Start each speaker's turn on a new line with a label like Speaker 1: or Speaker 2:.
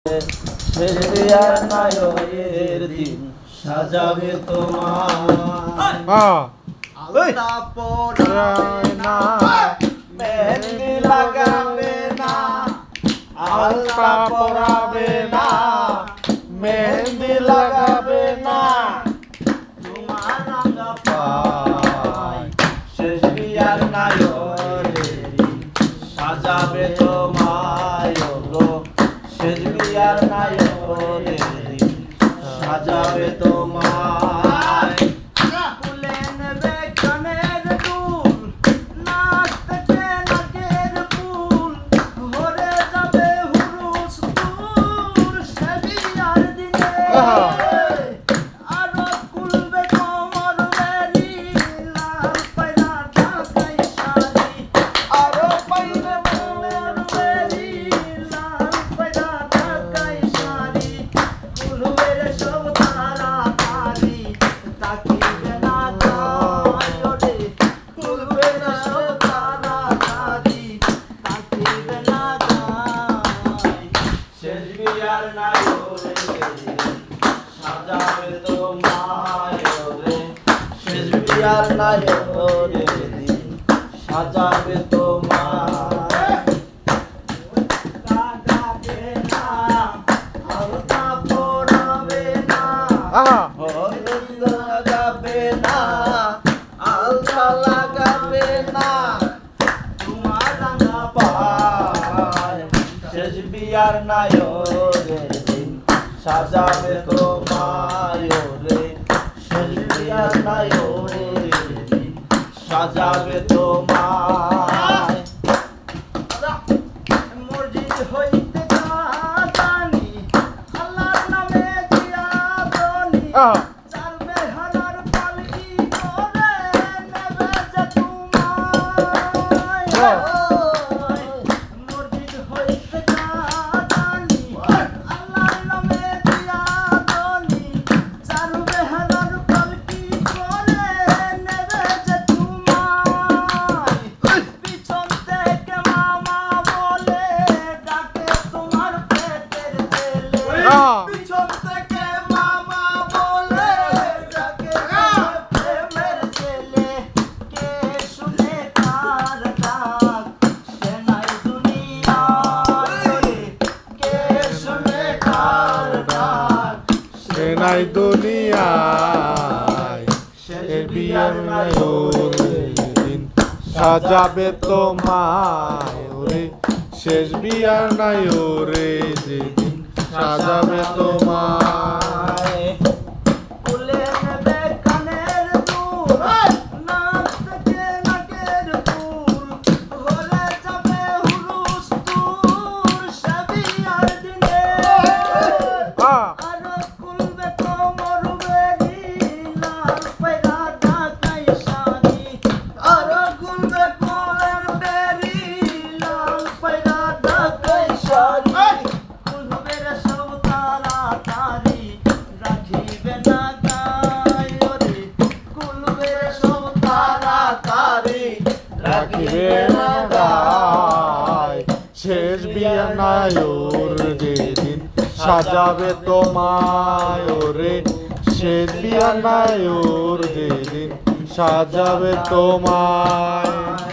Speaker 1: শেষ বিয়ার নায়কের দিন সাজাবে তোমার আলতা পরাবে না, মেহেন্দি লাগাবে না, আলতা পরাবে না, মেহেন্দি লাগাবে না, তোমার রাঙা পায় শেষ বিয়ার নায়কের দিন সাজাবে তোমায় গো। শেষ বিয়ার নায়কের দিন সাজাবে তোমায়। ফুলে নেবে কানের দুল, নাক থেকে নাকের ফুল, ভরে যাবে হুরুস তুল শেষ বিয়ার দিনে। আরো খুলবে কোমর বেরি, লাল পায়রা ঢাকাই শাড়ি, আরো পাইবে কোমর বেরি, লাল পায়রা ঢাকাই শাড়ি, খুলবে রে সব তাড়াতাড়ি, তাকিবে না গায় রে, খুলবে রে সব তাড়াতাড়ি, তাকিবে না গায়। শেষ বিয়ার নায়কের দিন সাজাবে তোমায় রে, শেষ বিয়ার নায়কের দিন সাজাবে তোমায়। লাগাবে না, আলতা পরাবে না, হলুদ লাগাবে না, আলতা লাগাবে না, তোমার রাঙা পায় শেষ বিয়ার নায়কের দিন সাজাবে তোমায় রে, শেষ বিয়ার নায়কের দিন সাজাবে তোমায়। মসজিদ হইতে জানি আল্লাহর নামে জিয়াদনি, চালবে হারার পালকি করে নেবে যে তোমায়। মসজিদ হইতে জানি আল্লাহর নামে জিয়াদনি, চালবে হারার পালকি করে নেবে যে তোমায়। পিছন থেকে মামা বলে ডাকে তোমার পেটের ছেলে, পিছন থেকে মামা বলে ডাকে তোমার প্রেমের ছেলে, কে শুনে কার ডাক সে নাই দুনিয়ায়, কে শুনে কার ডাক
Speaker 2: সে নাই দুনিয়ায়। শেষ বিয়ার নায়কের দিন সাজাবে তোমায় রে, শেষ বিয়ার নায়কের দিন সাজাবে তোমায়।
Speaker 1: ফুলে নেবে কানের দুল, নাক থেকে নাকের ফুল, ভরে যাবে হুরুস তুল সে বিয়ার দিনে। আরো খুলবে কোমর বেরি, লাল পায়রা ঢাকাই শাড়ি, আরো খুলবে কোমর বেরি, লাল পায়রা ঢাকাই শাড়ি, খুলবে রে সব তাড়াতাড়ি, রাখিবে না গায় রে, খুলবে রে সব তাড়াতাড়ি,
Speaker 2: রাখিবে না গায়। শেষ বিয়ার নায়কের দিন সাজাবে তোমায় রে, শেষ বিয়ার নায়কের দিন সাজাবে তোমায়।